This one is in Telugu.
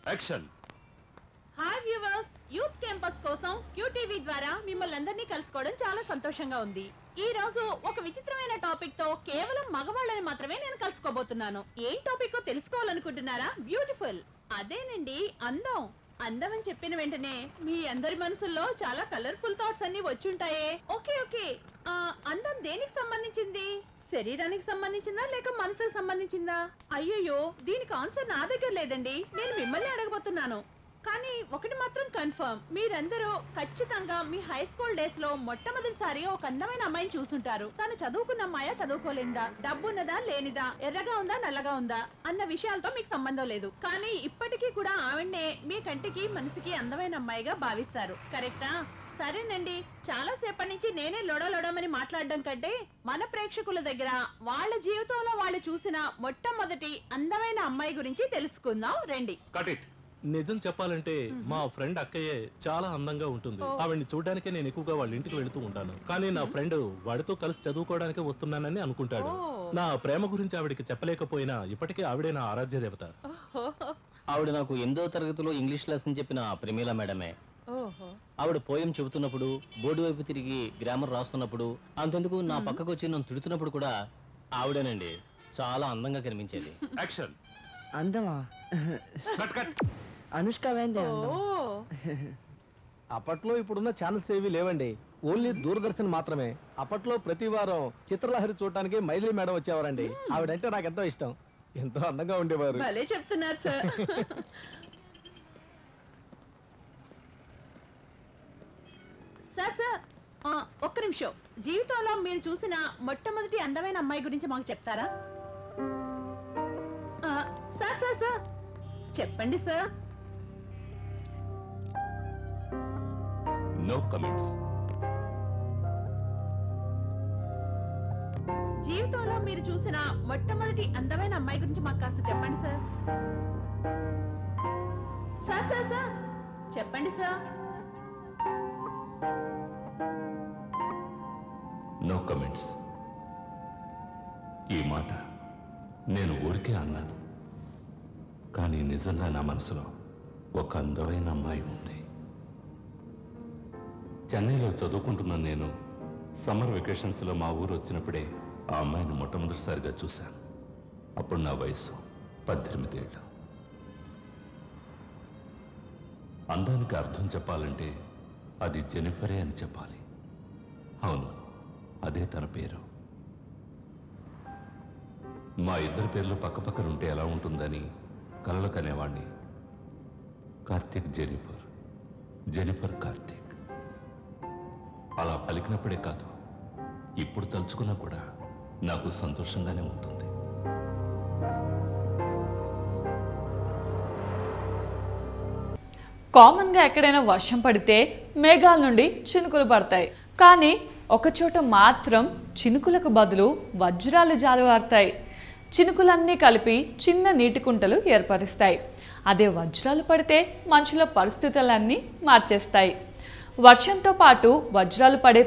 Action. Hi viewers, youth campus కోసం క్యూటీవీ ద్వారా మిమ్మల్ని అందరినీ కలుసుకోవడం చాలా సంతోషంగా ఉంది. ఈ రోజు ఒక విచిత్రమైన టాపిక్ తో కేవలం మగవాళ్ళని మాత్రమే నేను కలుసుకోబోతున్నాను. ఏం టాపిక్ తెలుసుకోవాలనుకుంటున్నారా? బ్యూటిఫుల్, అదేనండి అందం. అందం అని చెప్పిన వెంటనే మీ అందరి మనసుల్లో చాలా కలర్ఫుల్ థాట్స్ అన్ని వచ్చుంటాయే. ఓకే, అందం దేనికి సంబంధించింది? శరీరానికి సంబంధించిందా లేక మనసుకు సంబంధించిందా? అయ్యయ్యో, దీనికి ఆన్సర్ నా దగ్గర లేదండి. నేను మిమ్మల్ని అడగబోతున్నాను. కానీ ఒకటి మాత్రం కన్ఫర్మ్, మీరందరూ ఖచ్చితంగా మీ హై స్కూల్ డేస్ లో మొట్టమొదటిసారి ఒక అందమైన అమ్మాయిని చూసుంటారు. తను చదువుకున్న అమ్మాయా, చదువుకోలేదా, డబ్బున్నదా లేనిదా, ఎర్రగా ఉందా నల్లగా ఉందా అన్న విషయాలతో మీకు సంబంధం లేదు. కానీ ఇప్పటికీ కూడా ఆవిడనే మీ కంటికి మనసుకి అందమైన అమ్మాయిగా భావిస్తారు. కరెక్టా? సరేనండి, చాలా సేపటి నుంచి నేనే లొడలొడమని మాట్లాడడం కంటే మన ప్రేక్షకుల దగ్గర వాళ్ళ జీవితంలో వాళ్ళు చూసిన మొట్టమొదటి అందమైన అమ్మాయి గురించి తెలుసుకుందాం రండి. నిజం చెప్పాలంటే మా ఫ్రెండ్ అక్కయ్యే చాలా అందంగా ఉంటుంది. ఆవిడ్ని చూడడానికే నేను ఎక్కువగా వాళ్ళ ఇంటికి వెళుతూ ఉంటాను. కానీ నా ఫ్రెండ్ వాడితో కలిసి చదువుకోవడానికి వస్తున్నానని అనుకుంటాడు. నా ప్రేమ గురించి ఆవిడికి చెప్పలేకపోయినా ఇప్పటికే ఆవిడే నా ఆరాధ్య దేవత. ఆవిడ నాకు 8వ తరగతిలో ఇంగ్లీష్ లెసన్ చెప్పిన ప్రమీల మేడమే. ఆవిడ పోయం చెబుతున్నప్పుడు, బోర్డు వైపు తిరిగి గ్రామర్ రాస్తున్నప్పుడు, అంతెందుకు నా పక్కకు వచ్చి నన్ను తిడుతున్నప్పుడు కూడా ఆవిడేనండి చాలా అందంగా కనిపించేది. యాక్షన్. అందమా? అనుష్క వేందే. అప్పట్లో ఇప్పుడున్న ఛానల్స్ ఏవి లేవండి, ఓన్లీ దూరదర్శన్ మాత్రమే. అప్పట్లో ప్రతి వారం చిత్రలహరి చూడటానికి మైథిలి మేడం వచ్చేవారండి. ఆవిడంటే నాకు ఎంతో ఇష్టం, ఎంతో అందంగా ఉండేవారు. భలే చెప్తున్నారు సార్. సార్ ఒక్క నిమిషం, జీవితంలో మీరు చూసిన మొట్టమొదటి అందమైన అమ్మాయి గురించి మాకు చెప్తారా? సార్ చెప్పండి సార్. No comments. జీవితంలో మీరు చూసిన మొట్టమొదటి అందమైన అమ్మాయి గురించి మాకు కాస్త చెప్పండి సార్. సార్ చెప్పండి సార్. No comments. ఈ మాట నేను ఊరికే అన్నాను, కానీ నిజంగా నా మనసులో ఒక అందమైన అమ్మాయి ఉంది. చెన్నైలో చదువుకుంటున్న నేను సమ్మర్ వెకేషన్స్లో మా ఊరు వచ్చినప్పుడే ఆ అమ్మాయిని మొట్టమొదటిసారిగా చూశాను. అప్పుడు నా వయసు 18 ఏళ్ళు. అందానికి అర్థం చెప్పాలంటే అది జెనిఫరే అని చెప్పాలి. అవును, అదే తన పేరు. మా ఇద్దరి పేర్లు పక్కపక్కన ఉంటే ఎలా ఉంటుందని కలలు కనేవాణ్ణి. Karthik Jennifer, Jennifer Karthik. అలా పలికినప్పుడే కాదు, ఇప్పుడు తలుచుకున్నా కూడా నాకు సంతోషంగానే ఉంటుంది. కామన్గా ఎక్కడైనా వర్షం పడితే మేఘాల నుండి చినుకులు పడతాయి. కానీ ఒకచోట మాత్రం చినుకులకు బదులు వజ్రాలు జాలువారుతాయి. చినుకులన్నీ కలిపి చిన్న నీటి కుంటలు ఏర్పరుస్తాయి. అదే వజ్రాలు పడితే మనుషుల పరిస్థితులన్నీ మార్చేస్తాయి. వర్షంతో పాటు వజ్రాలు పడే